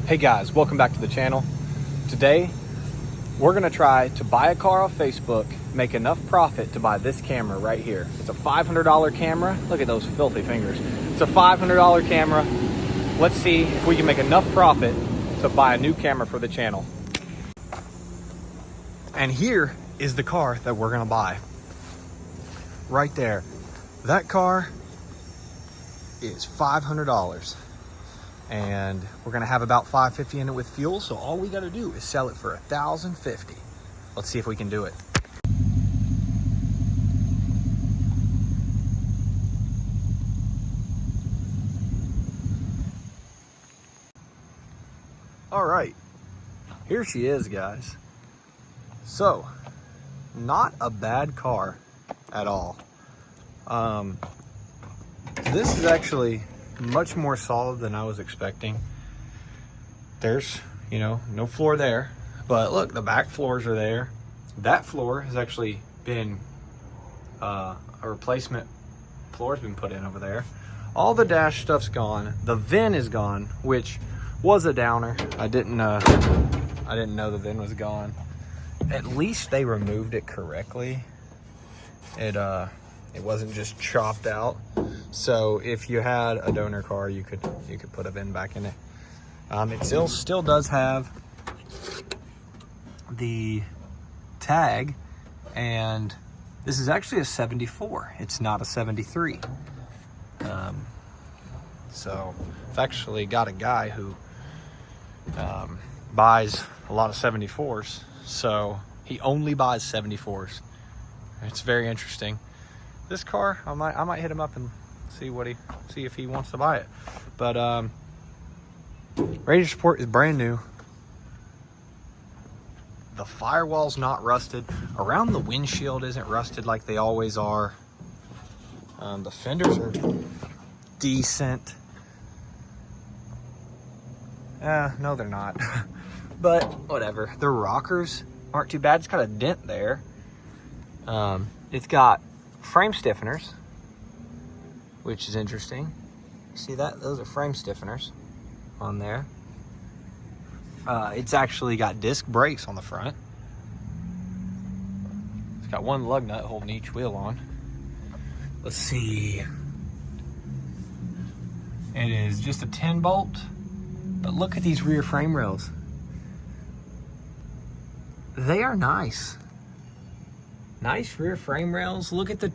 Hey guys, welcome back to the channel. Today, we're gonna try to buy a car off Facebook, make enough profit to buy this camera right here. It's a $500 camera. Look at those filthy fingers. It's a $500 camera. Let's see if we can make enough profit to buy a new camera for the channel. And here is the car that we're gonna buy. Right there. That car is $500. And we're gonna have about $550 in it with fuel, so all we gotta do is sell it for $1,050. Let's see if we can do it. All right, here she is, guys. So, not a bad car at all. This is actually much more solid than I was expecting. There's, no floor there, but look, the back floors are there. That floor has actually been, a replacement floor has been put in over there. All the dash stuff's gone. The VIN is gone, which was a downer. I didn't know the VIN was gone. At least they removed it correctly. It wasn't just chopped out. So if you had a donor car, you could put a VIN back in it. It still does have the tag, and this is actually a 74. It's not a 73. So I've actually got a guy who buys a lot of 74s. So he only buys 74s. It's very interesting. This car, I might hit him up and see if he wants to buy it. But radiator support is brand new. The firewall's not rusted. Around the windshield isn't rusted like they always are. The fenders are decent. No, they're not. But whatever. The rockers aren't too bad. It's got a dent there. It's got frame stiffeners, which is interesting. See that? Those are frame stiffeners on there. It's actually got disc brakes on the front. It's got one lug nut holding each wheel on. Let's see. It is just a 10 bolt, but look at these rear frame rails. They are nice. Nice rear frame rails. Look at the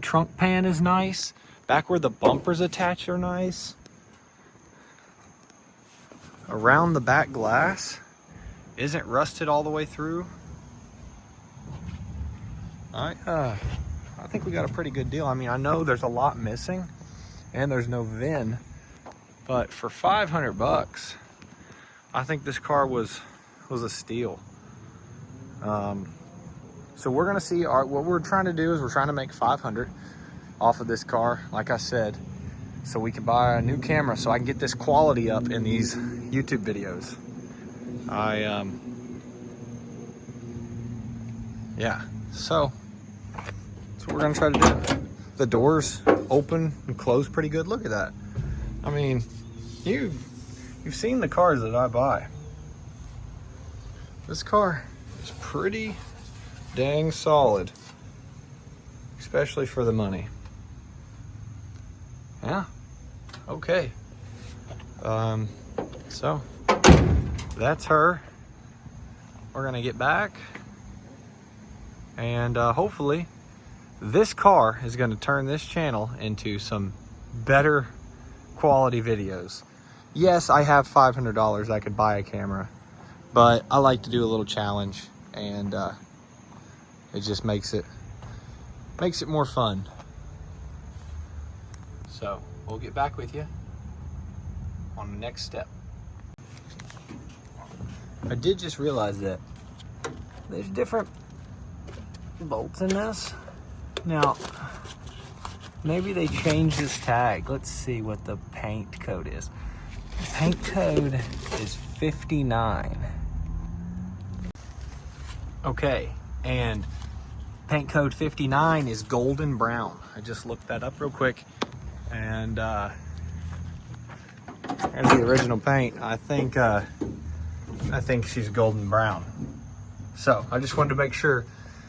trunk pan is nice. Back where the bumpers attach are nice. Around the back glass isn't rusted all the way through. I think we got a pretty good deal. I mean, I know there's a lot missing and there's no VIN, but for 500 bucks, I think this car was a steal. So we're gonna see what we're trying to do is we're trying to make 500 off of this car, like I said, so we can buy a new camera so I can get this quality up in these YouTube videos. So we're gonna try to do. The doors open and close pretty good. Look at that. I mean, you've seen the cars that I buy. This car is pretty dang solid, especially for the money. Yeah, okay. So that's her. We're gonna get back, and hopefully this car is gonna turn this channel into some better quality videos. Yes, I have $500. I could buy a camera, but I like to do a little challenge, and it just makes it more fun. So we'll get back with you on the next step. I did just realize that there's different bolts in this. Now, maybe they changed this tag. Let's see what the paint code is. The paint code is 59. Okay, and paint code 59 is golden brown. I just looked that up real quick, and There's the original paint. I think she's golden brown. So I just wanted to make sure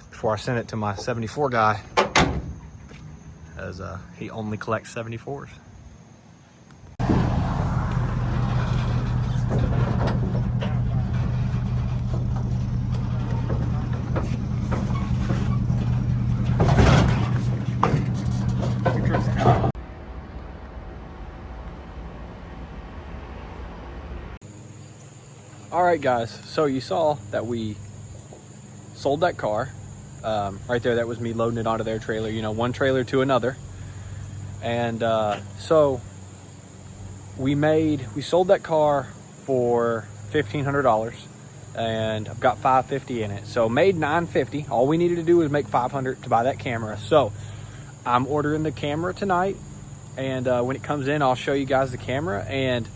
before I send it to my 74 guy, as he only collects 74s. All right, guys, so you saw that we sold that car right there. That was me loading it onto their trailer, you know, one trailer to another. And so we sold that car for $1,500, and I've got $550 in it, so made $950. All we needed to do was make $500 to buy that camera. So I'm ordering the camera tonight, and when it comes in, I'll show you guys the camera, and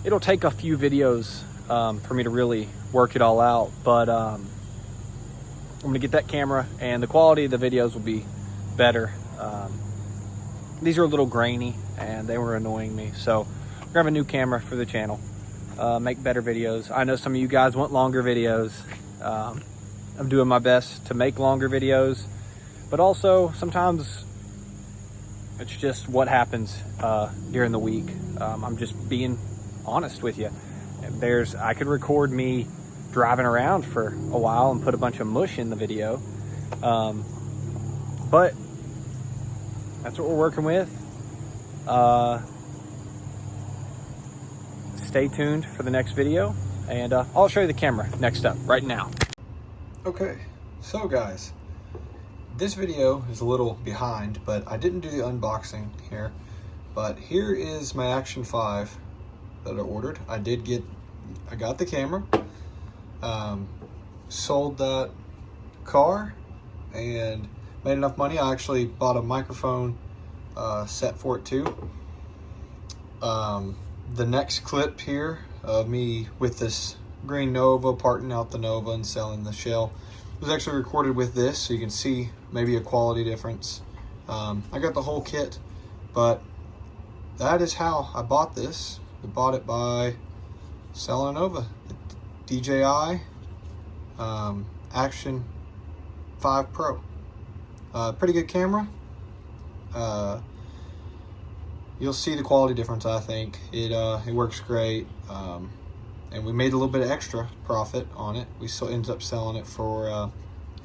it'll take a few videos for me to really work it all out, but I'm gonna get that camera, and the quality of the videos will be better. These are a little grainy and they were annoying me, so we're gonna have a new camera for the channel, make better videos. I know some of you guys want longer videos. I'm doing my best to make longer videos, but also sometimes it's just what happens during the week. I'm just being honest with you. I could record me driving around for a while and put a bunch of mush in the video, but that's what we're working with. Stay tuned for the next video, and I'll show you the camera next up right now. Okay, so guys, this video is a little behind, but I didn't do the unboxing here, but here is my Action 5 that I ordered. I got the camera, sold that car, and made enough money. I actually bought a microphone set for it too. The next clip here of me with this green Nova, parting out the Nova and selling the shell, was actually recorded with this, so you can see maybe a quality difference. I got the whole kit, but that is how I bought this. I bought it by selling a Nova, the DJI Action 5 Pro. Pretty good camera. You'll see the quality difference. I think it works great, and we made a little bit of extra profit on it. We ended up selling it for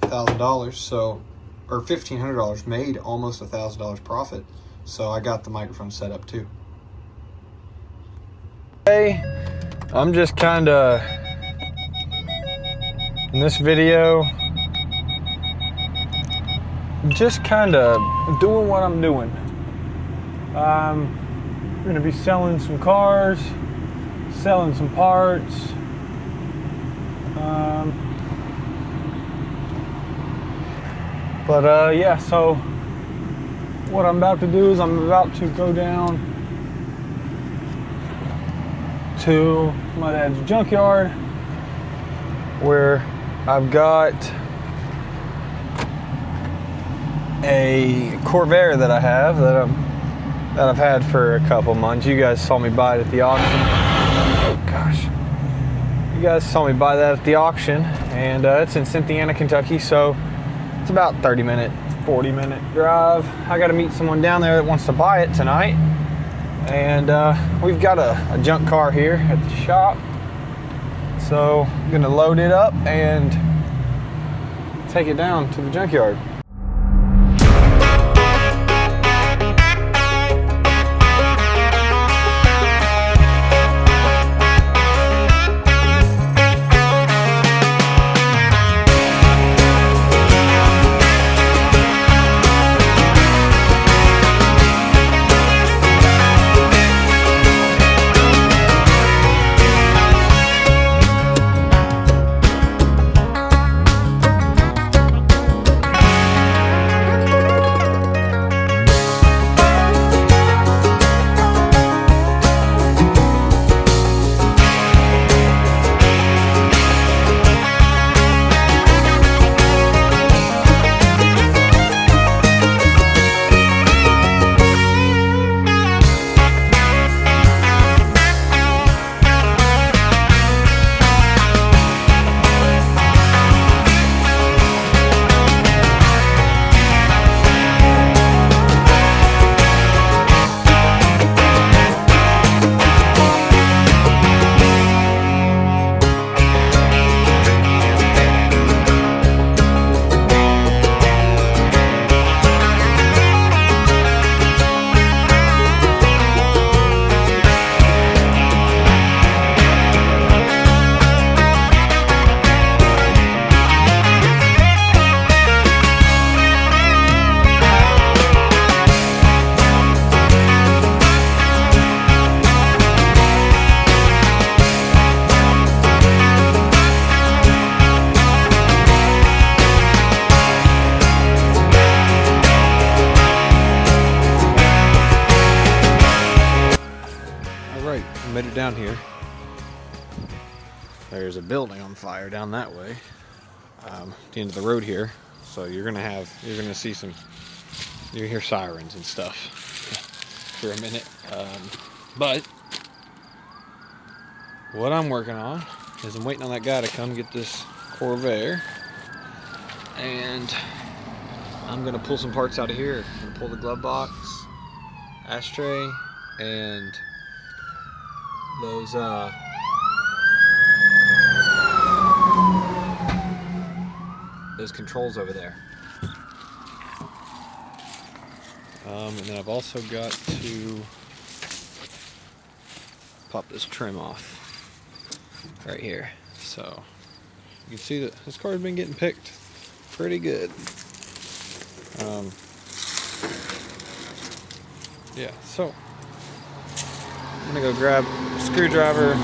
$1,000, so, or $1,500. Made almost $1,000 profit. So I got the microphone set up too. Hey, I'm just kind of in this video, just kind of doing what I'm doing. I'm gonna be selling some cars, selling some parts. Yeah, so what I'm about to do is I'm about to go down to my dad's junkyard, where I've got a Corvair that I have that I've had for a couple months. You guys saw me buy it at the auction. Oh gosh, you guys saw me buy that at the auction, and it's in Cynthiana, Kentucky, so it's about 40-minute drive. I got to meet someone down there that wants to buy it tonight. And we've got a junk car here at the shop, so I'm gonna load it up and take it down to the junkyard. right, I made it down here. There's a building on fire down that way, at the end of the road here. So you're gonna see some, you hear sirens and stuff for a minute. But what I'm working on is I'm waiting on that guy to come get this Corvair, and I'm gonna pull some parts out of here. I'm gonna pull the glove box, ashtray, and those controls over there. And then I've also got to pop this trim off right here. So you can see that this car's been getting picked pretty good. Yeah, so I'm gonna go grab a screwdriver and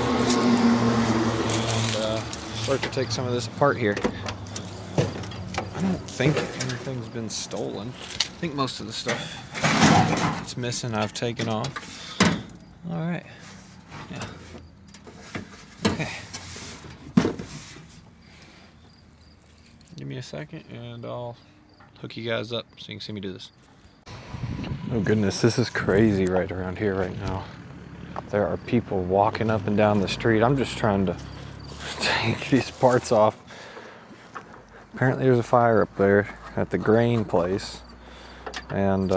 start to take some of this apart here. I don't think anything's been stolen. I think most of the stuff that's missing I've taken off. All right. Yeah. Okay. Give me a second and I'll hook you guys up so you can see me do this. Oh goodness, this is crazy right around here right now. There are people walking up and down the street. I'm just trying to take these parts off. Apparently there's a fire up there at the grain place, and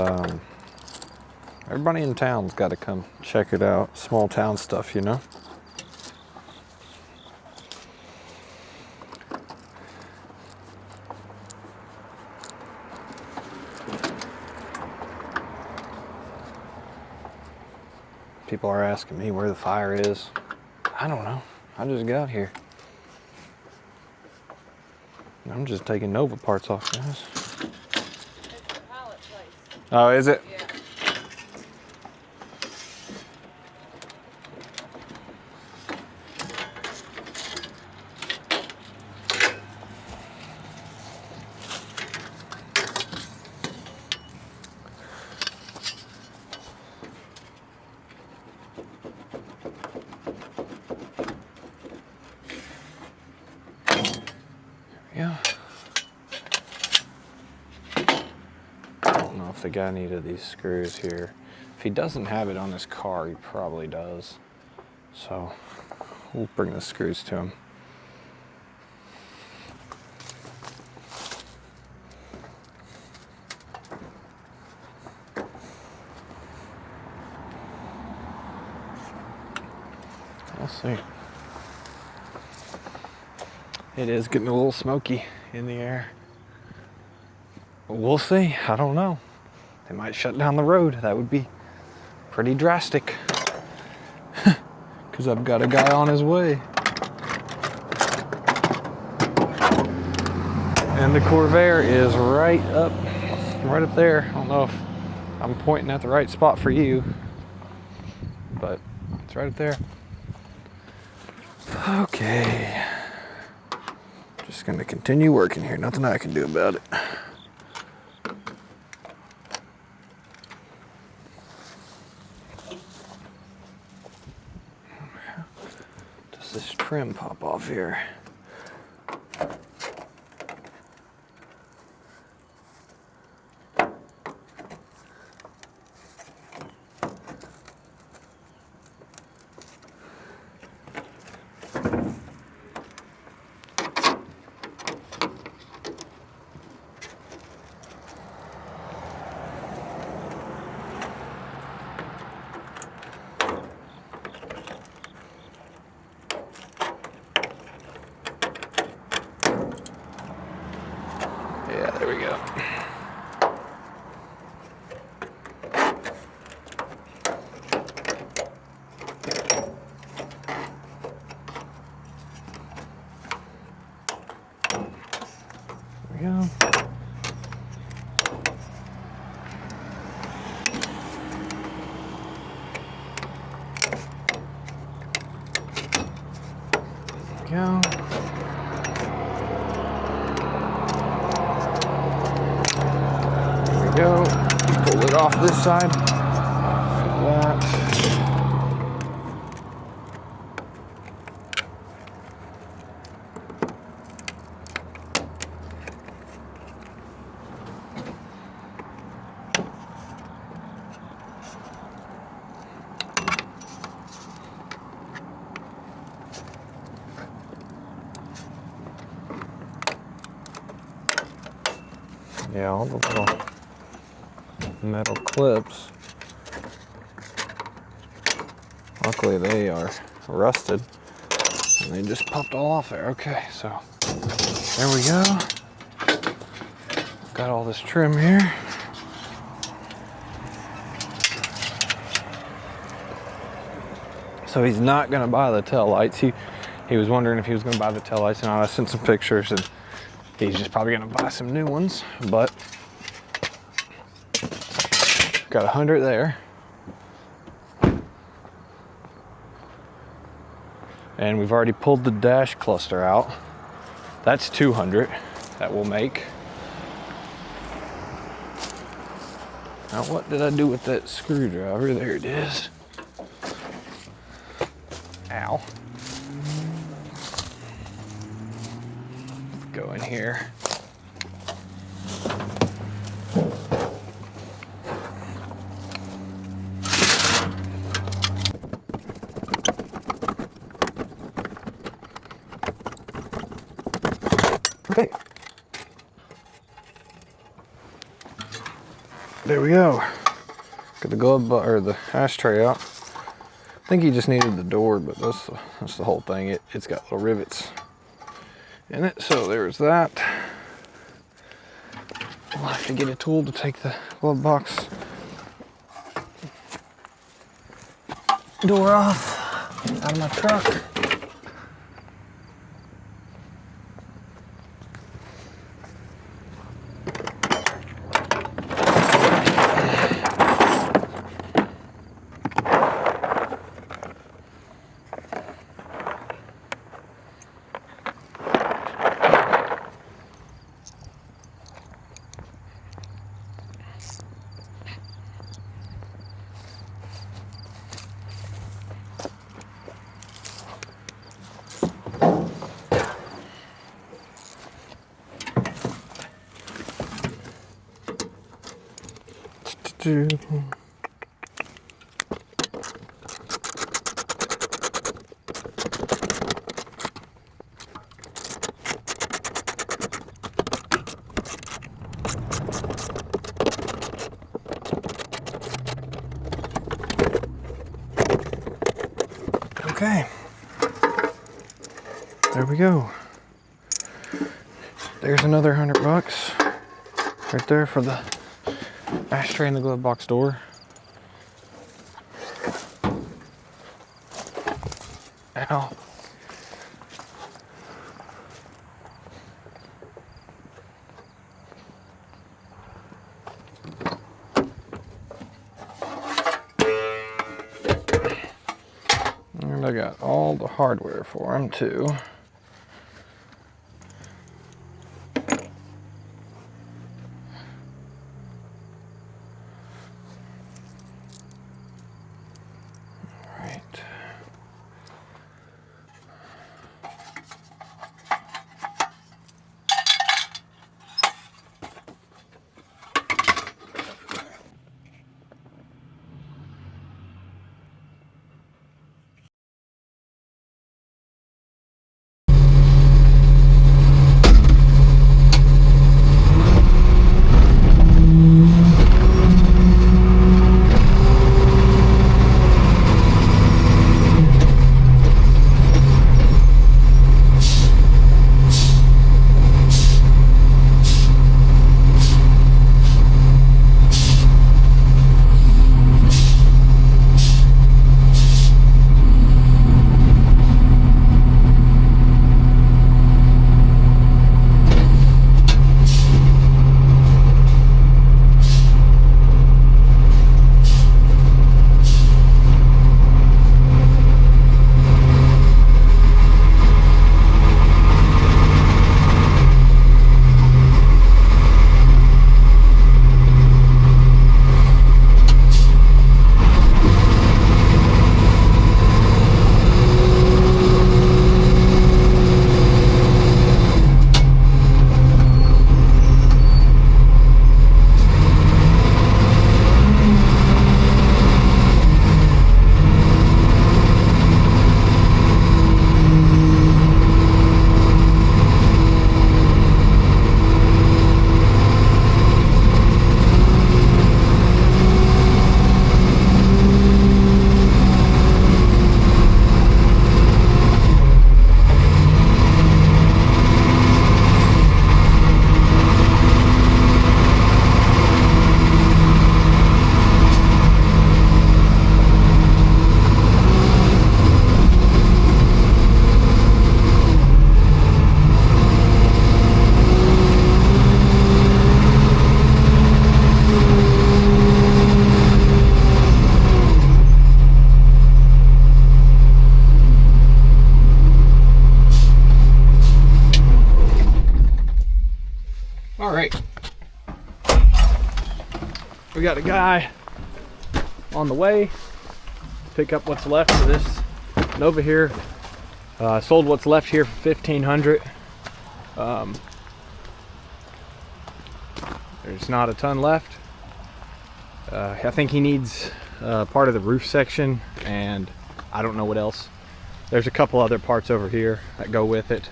everybody in town's got to come check it out. Small town stuff, you know. People are asking me where the fire is. I don't know. I just got here. I'm just taking Nova parts off, guys. It's a pallet place. Oh, is it? Yeah. Yeah. I don't know if the guy needed these screws here. If he doesn't have it on his car, he probably does. So we'll bring the screws to him. We'll see. It is getting a little smoky in the air. But we'll see. I don't know. They might shut down the road. That would be pretty drastic. Because I've got a guy on his way. And the Corvair is right up there. I don't know if I'm pointing at the right spot for you, but it's right up there. Okay. Just gonna continue working here. Nothing I can do about it. Does this trim pop off here? Yeah, there we go. There we go. There we go. Go. Pull it off this side. Like that. Yeah, all the little metal clips. Luckily they are rusted and they just popped all off there. Okay, so there we go. Got all this trim here. So he's not gonna buy the tail lights. He was wondering if he was gonna buy the tail lights, and I sent some pictures, and he's just probably gonna buy some new ones. But got 100 there. And we've already pulled the dash cluster out. That's 200 that we'll make. Now what did I do with that screwdriver? There it is. Ow. Let's go in here. Okay. There we go. Got the glove or the ashtray out. I think he just needed the door, but that's the whole thing. It's got little rivets in it, so there's that. I'll have to get a tool to take the glove box door off out of my truck. Okay, there we go. There's another $100 right there for the ashtray and the glove box door. Ow. And I got all the hardware for him too. We got a guy on the way to pick up what's left of this Nova here. Sold what's left here for $1,500. There's not a ton left. I think he needs part of the roof section, and I don't know what else. There's a couple other parts over here that go with it.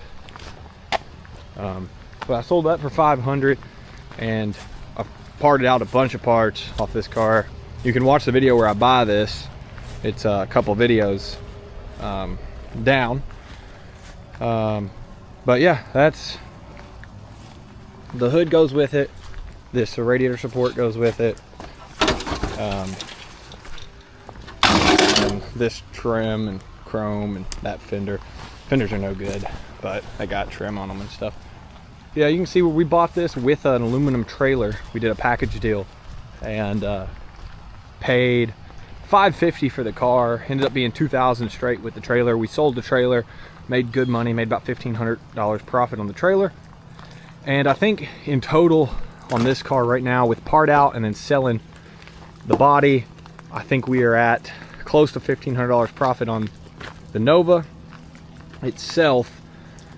But I sold that for $500, and I parted out a bunch of parts off this car. You can watch the video where I buy this. It's a couple videos down. But yeah, that's the hood goes with it. This radiator support goes with it. And this trim and chrome and that fender. Fenders are no good, but I got trim on them and stuff. Yeah, you can see where we bought this with an aluminum trailer. We did a package deal and paid $550 for the car. Ended up being $2,000 straight with the trailer. We sold the trailer, made good money, made about $1,500 profit on the trailer. And I think in total on this car right now, with part out and then selling the body, I think we are at close to $1,500 profit on the Nova itself.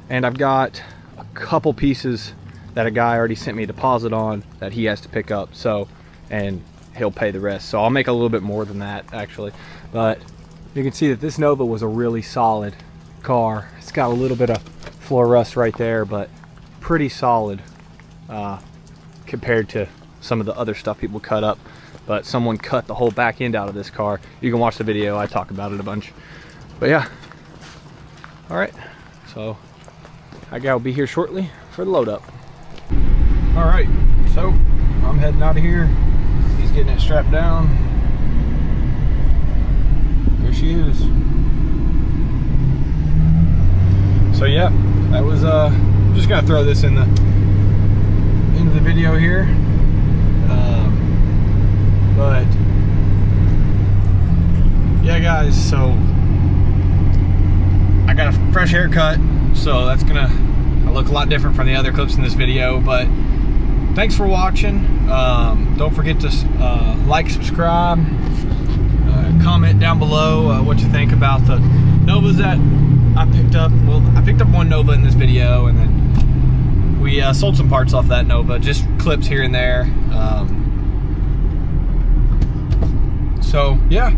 And I've got a couple pieces that a guy already sent me a deposit on that he has to pick up, so, and he'll pay the rest. So I'll make a little bit more than that actually. But you can see that this Nova was a really solid car. It's got a little bit of floor rust right there, but pretty solid compared to some of the other stuff people cut up. But someone cut the whole back end out of this car. You can watch the video, I talk about it a bunch. But yeah, all right, so I will be here shortly for the load up. All right, so I'm heading out of here. He's getting it strapped down. There she is. So yeah, that was I'm just gonna throw this in the into the video here. But yeah guys, so I got a fresh haircut, so that's gonna look a lot different from the other clips in this video. But thanks for watching. Don't forget to like, subscribe, comment down below what you think about the Novas that I picked up. Well, I picked up one Nova in this video, and then we sold some parts off that Nova, just clips here and there. So yeah,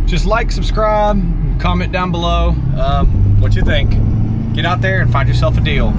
just like, subscribe, comment down below what you think. Get out there and find yourself a deal.